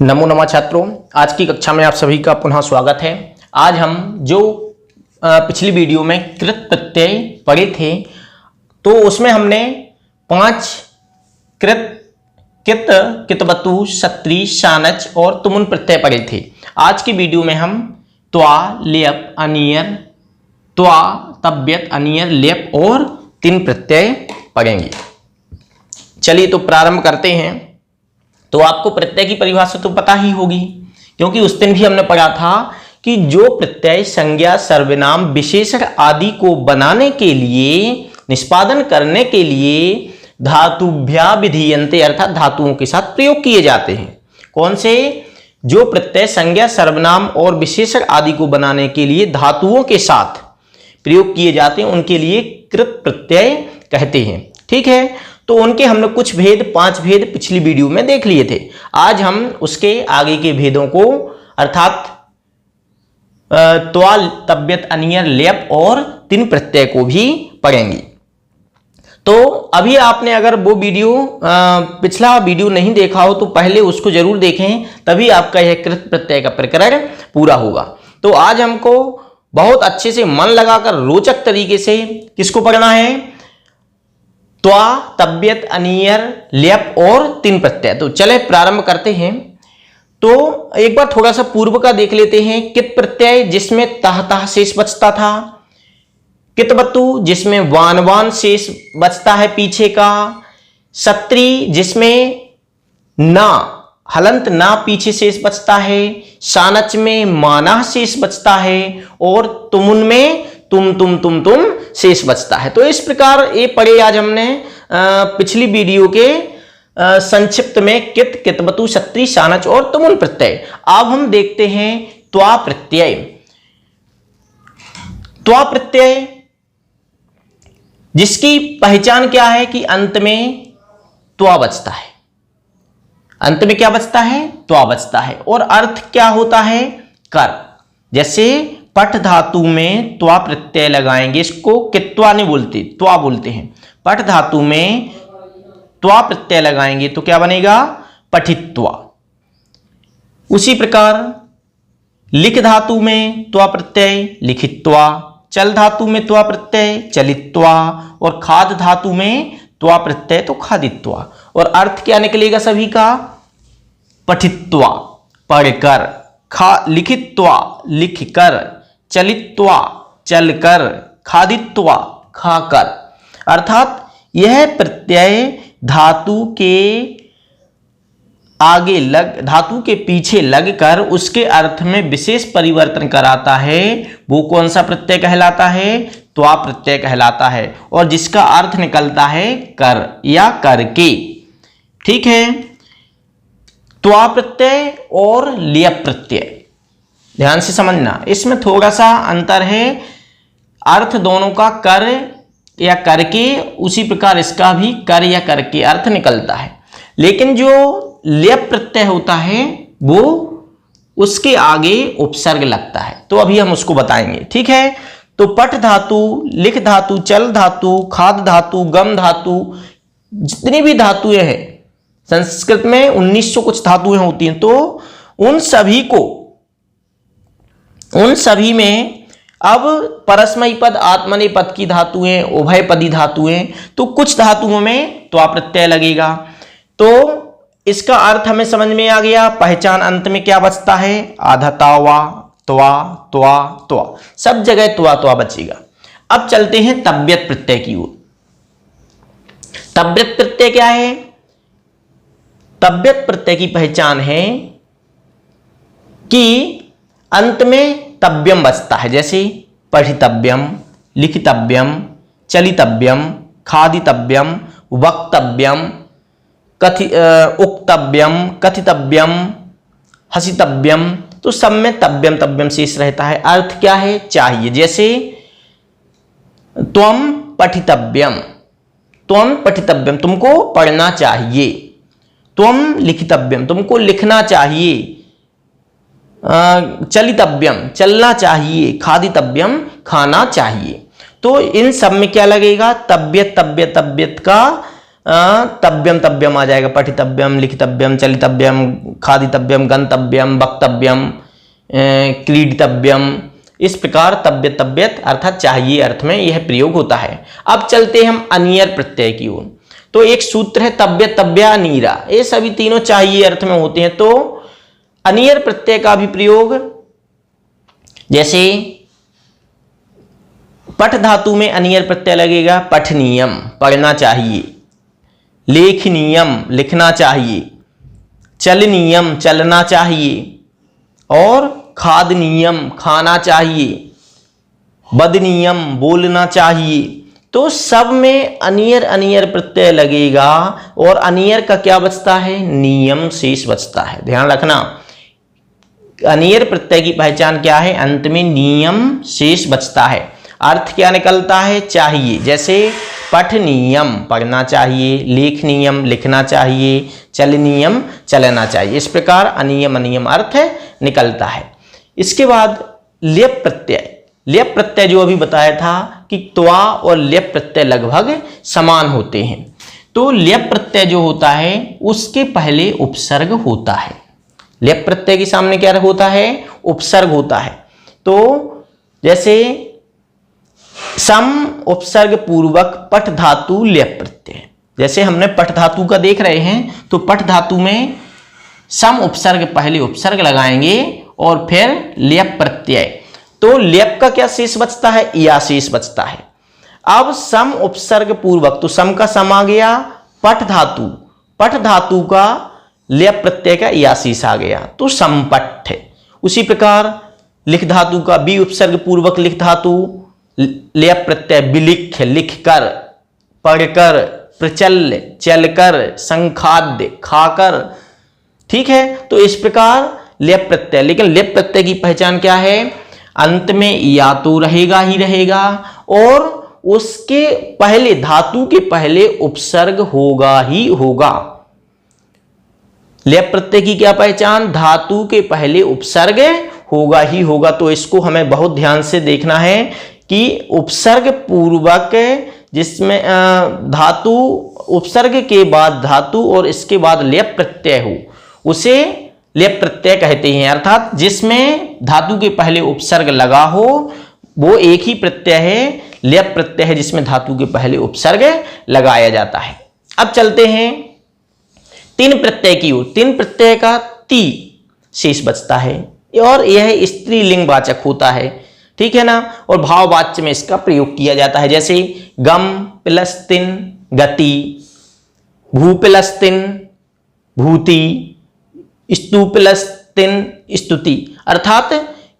नमो नमः छात्रों, आज की कक्षा में आप सभी का पुनः स्वागत है। आज हम जो पिछली वीडियो में कृत प्रत्यय पढ़े थे तो उसमें हमने 5 कृत, कित, कितवतु, सत्री, शानच और तुमुन प्रत्यय पढ़े थे। आज की वीडियो में हम त्वा, लेप, अनियर, त्वा, तव्यत, अनियर, लेप और तिन प्रत्यय पढ़ेंगे। चलिए तो प्रारंभ करते हैं। तो आपको प्रत्यय की परिभाषा तो पता ही होगी, क्योंकि उस दिन भी हमने पढ़ा था कि जो प्रत्यय संज्ञा, सर्वनाम, विशेषण आदि को बनाने के लिए, निष्पादन करने के लिए धातुभ्या विधीयन्ते अर्थात धातुओं के साथ प्रयोग किए जाते हैं। कौन से? जो प्रत्यय संज्ञा, सर्वनाम और विशेषण आदि को बनाने के लिए धातुओं के साथ प्रयोग किए जाते हैं उनके लिए कृत प्रत्यय कहते हैं। ठीक है, तो उनके हमने कुछ भेद, 5 भेद पिछली वीडियो में देख लिए थे। आज हम उसके आगे के भेदों को अर्थात त्वा, तव्यत, अनियर, लेप और तिन प्रत्यय को भी पढ़ेंगे। तो अभी आपने अगर वो वीडियो पिछला वीडियो नहीं देखा हो तो पहले उसको जरूर देखें, तभी आपका यह कृत प्रत्यय का प्रकरण पूरा होगा। तो आज हमको बहुत अच्छे से मन लगाकर रोचक तरीके से किसको पढ़ना है? त्वा, तव्यत, अनियर, लेप और तिन प्रत्यय। तो चले प्रारंभ करते हैं। तो एक बार थोड़ा सा पूर्व का देख लेते हैं। कित प्रत्यय जिसमें तह तह शेष बचता था, कितवतु जिसमें वान वान शेष बचता है पीछे का, सत्री जिसमें ना हलंत ना पीछे शेष बचता है, शानच में माना शेष बचता है और तुमुन में तुम शेष बचता है। तो इस प्रकार ये पढ़े आज हमने पिछली वीडियो के संक्षिप्त में कित, कितवतु, सत्री, शानच और तुमुन प्रत्यय। अब हम देखते हैं त्वा प्रत्यय। त्वा प्रत्यय जिसकी पहचान क्या है कि अंत में त्वा बचता है। अंत में क्या बचता है? त्वा बचता है। और अर्थ क्या होता है? कर। जैसे पठ धातु में त्वा प्रत्यय लगाएंगे, इसको कित्वा नहीं बोलते, त्वा बोलते हैं। पठ धातु में त्वा प्रत्यय लगाएंगे तो क्या बनेगा? पठित्वा। उसी प्रकार लिख धातु में त्वा प्रत्यय लिखित्वा, चल धातु में त्वा प्रत्यय चलित्वा और खाद धातु में त्वा प्रत्यय तो खादित्वा। और अर्थ क्या निकलेगा सभी का? पठित्वा पढ़कर, लिखित्वा लिखकर, चलित्वा चलकर, खादित्वा खाकर। अर्थात यह प्रत्यय धातु के आगे लग, धातु के पीछे लगकर उसके अर्थ में विशेष परिवर्तन कराता है। वो कौन सा प्रत्यय कहलाता है? त्वा प्रत्यय कहलाता है। और जिसका अर्थ निकलता है कर या करके। ठीक है, त्वा प्रत्यय और लेप प्रत्यय ध्यान से समझना, इसमें थोड़ा सा अंतर है। अर्थ दोनों का कर या करके, उसी प्रकार इसका भी कर या करके अर्थ निकलता है। लेकिन जो लेप प्रत्यय होता है वो उसके आगे उपसर्ग लगता है। तो अभी हम उसको बताएंगे। ठीक है, तो पठ धातु, लिख धातु, चल धातु, खाद धातु, गम धातु, जितनी भी धातुएं हैं संस्कृत में 1900 कुछ धातुएं होती हैं, तो उन सभी में अब परस्मैपद पद, आत्मनेपद पद की धातुएं, उभयपदी धातुएं, तो कुछ धातुओं में त्वा प्रत्यय लगेगा। तो इसका अर्थ हमें समझ में आ गया। पहचान अंत में क्या बचता है? आधा तावा, त्वा त्वा त्वा, सब जगह त्वा त्वा बचेगा। अब चलते हैं तव्यत प्रत्यय की ओर। तव्यत प्रत्यय क्या है? तव्यत प्रत्यय की पहचान है कि अंत में तव्यम बचता है। जैसे पठितव्यम, लिखितव्यम, चलितव्यम, खादितव्यम, वक्तव्यम, उक्तव्यम, कथितव्यम, हसितव्यम, तो सब में तव्यम तव्यम शेष रहता है। अर्थ क्या है? चाहिए। जैसे त्वम पठितव्यम, त्वम पठितव्यम तुमको पढ़ना चाहिए, त्वम लिखितव्यम तुमको लिखना चाहिए, चलितव्यम चलना चाहिए, खादितव्यम खाना चाहिए। तो इन सब में क्या लगेगा? तव्यत तव्यत तव्यत का तव्यम तव्यम आ जाएगा, पठितव्यम, लिखितव्यम, चलितव्यम, खादितव्यम, गंतव्यम, वक्तव्यम, क्रीडितव्यम। इस प्रकार तव्य तव्यत अर्थात चाहिए अर्थ में यह प्रयोग होता है। अब चलते हैं हम अनियर प्रत्यय की ओर। तो एक सूत्र है तव्य तव्या नीरा, ये सभी तीनों चाहिए अर्थ में होते हैं। तो अनियर प्रत्यय का भी प्रयोग जैसे पठ धातु में अनियर प्रत्यय लगेगा, पठनीयम पढ़ना चाहिए, लेखनीयम लिखना चाहिए, चलनीयम चलना चाहिए, और खादनीयम खाना चाहिए, बदनीयम बोलना चाहिए। तो सब में अनियर अनियर प्रत्यय लगेगा और अनियर का क्या बचता है, नियम शेष बचता है। ध्यान रखना, अनियर प्रत्यय की पहचान क्या है, अंत में नियम शेष बचता है। अर्थ क्या निकलता है, चाहिए। जैसे पठनीयम पढ़ना चाहिए, लेखनीयम लिखना चाहिए, चलनीयम चलना चाहिए। इस प्रकार अनियम अनियम अर्थ निकलता है। इसके बाद लेप प्रत्यय। लेप प्रत्यय जो अभी बताया था कि त्वा और लेप प्रत्यय लगभग समान होते हैं। तो लेप प्रत्यय जो होता है उसके पहले उपसर्ग होता है। लेप प्रत्यय के सामने क्या होता है, उपसर्ग होता है। तो जैसे सम उपसर्ग पूर्वक पठ धातु लेप प्रत्यय, जैसे हमने पठ धातु का देख रहे हैं, तो पठ धातु में सम उपसर्ग पहले उपसर्ग लगाएंगे और फिर लेप प्रत्यय। तो लेप का क्या शेष बचता है, या शेष बचता है। अब सम उपसर्ग पूर्वक, तो सम का सम आ गया, पठ धातु, पठ धातु का लेप प्रत्यय का या शेष आ गया, तो संपठ। उसी प्रकार लिख धातु का बी उपसर्ग पूर्वक लिख धातु लेप प्रत्यय, बिलिख लिखकर, पढ़कर, प्रचल चलकर, संखाद्य खाकर। ठीक है, तो इस प्रकार लेप प्रत्यय। लेकिन लेप प्रत्यय की पहचान क्या है, अंत में या तो रहेगा ही रहेगा और उसके पहले धातु के पहले उपसर्ग होगा ही होगा। लेप प्रत्यय की क्या पहचान, धातु के पहले उपसर्ग होगा ही होगा। तो इसको हमें बहुत ध्यान से देखना है कि उपसर्ग पूर्वक जिसमें धातु उपसर्ग के बाद धातु और इसके बाद लेप प्रत्यय हो उसे लेप प्रत्यय कहते हैं। अर्थात जिसमें धातु के पहले उपसर्ग लगा हो वो एक ही प्रत्यय है, लेप प्रत्यय है जिसमें धातु के पहले उपसर्ग लगाया जाता है। अब चलते हैं तीन प्रत्यय की ओर। तीन प्रत्यय का ती शेष बचता है और यह स्त्रीलिंग वाचक होता है। ठीक है ना, और भाववाच्य में इसका प्रयोग किया जाता है। जैसे गम प्लस तिन गति, भू प्लस तिन भूति, स्तु प्लस तिन स्तुति। अर्थात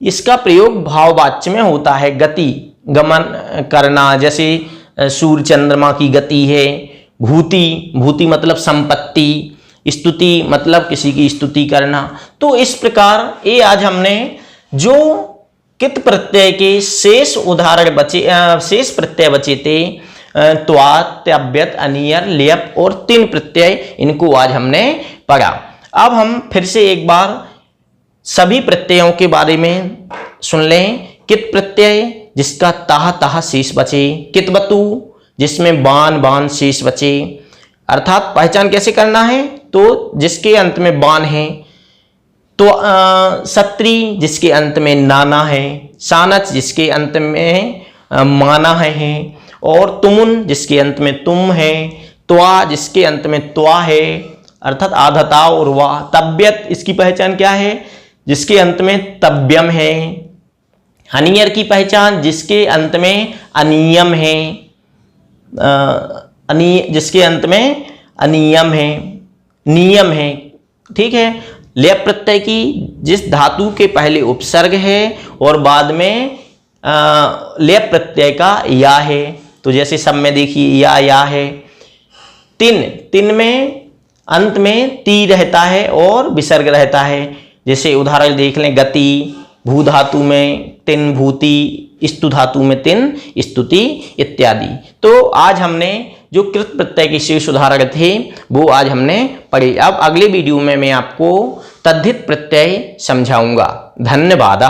इसका प्रयोग भाववाच्य में होता है। गति गमन करना, जैसे सूर्य चंद्रमा की गति है। भूति, भूति मतलब संपत्ति। स्तुति मतलब किसी की स्तुति करना। तो इस प्रकार ये आज हमने जो कित प्रत्यय के शेष उदाहरण बचे, शेष प्रत्यय बचे थे, त्वा, त्यव्यत, अनियर, लेप और तीन प्रत्यय, इनको आज हमने पढ़ा। अब हम फिर से एक बार सभी प्रत्ययों के बारे में सुन लें। कित प्रत्यय जिसका ताह ताह शेष बचे, कितवतु जिसमें बान बान शेष बचे। अर्थात पहचान कैसे करना है, तो जिसके अंत में बान है, तो सत्री जिसके अंत में नाना है, सानच जिसके अंत में माना है, और तुमुन जिसके अंत में तुम है, त्वा जिसके अंत में त्वा है, अर्थात आधता और वाह। तव्यत इसकी पहचान क्या है, जिसके अंत में तव्यम है। अनियर की पहचान जिसके अंत में अनियम है, जिसके अंत में अनियम है, नियम है। ठीक है। लेप प्रत्यय की जिस धातु के पहले उपसर्ग है और बाद में लेप प्रत्यय का या है। तो जैसे सब में देखिए या है। तिन, तिन में अंत में ती रहता है और विसर्ग रहता है। जैसे उदाहरण देख लें, गति भू धातु में तिन भूति, स्तु धातु में तिन स्तुति इत्यादि। तो आज हमने जो कृत प्रत्यय के शेष उदाहरण थे वो आज हमने पढ़े। अब अगले वीडियो में मैं आपको तद्धित प्रत्यय समझाऊंगा। धन्यवाद।